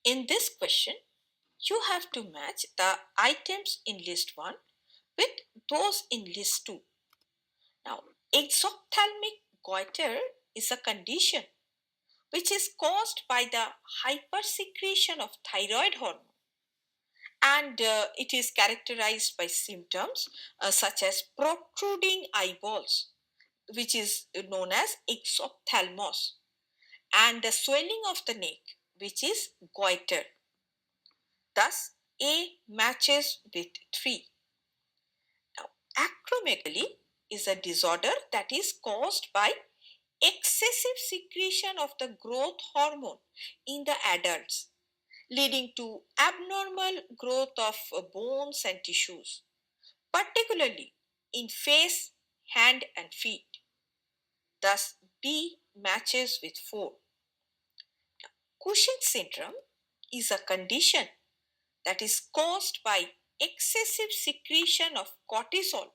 In this question, you have to match the items in list 1 with those in list 2. Now, exophthalmic goiter is a condition which is caused by the hypersecretion of thyroid hormone, and it is characterized by symptoms such as protruding eyeballs, which is known as exophthalmos, and the swelling of the neck, which is goiter. Thus, A matches with 3. Now, acromegaly is a disorder that is caused by excessive secretion of the growth hormone in the adults, leading to abnormal growth of bones and tissues, particularly in face, hand, and feet. Thus, B matches with 4. Cushing syndrome is a condition that is caused by excessive secretion of cortisol,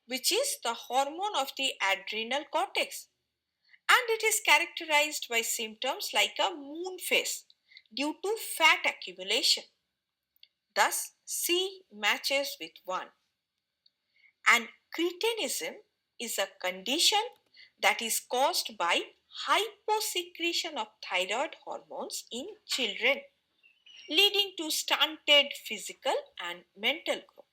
which is the hormone of the adrenal cortex, and it is characterized by symptoms like a moon face due to fat accumulation. Thus, C matches with 1. And cretinism is a condition that is caused by hyposecretion of thyroid hormones in children, leading to stunted physical and mental growth.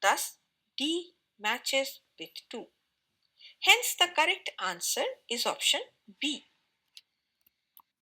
Thus, D matches with 2. Hence, the correct answer is option B.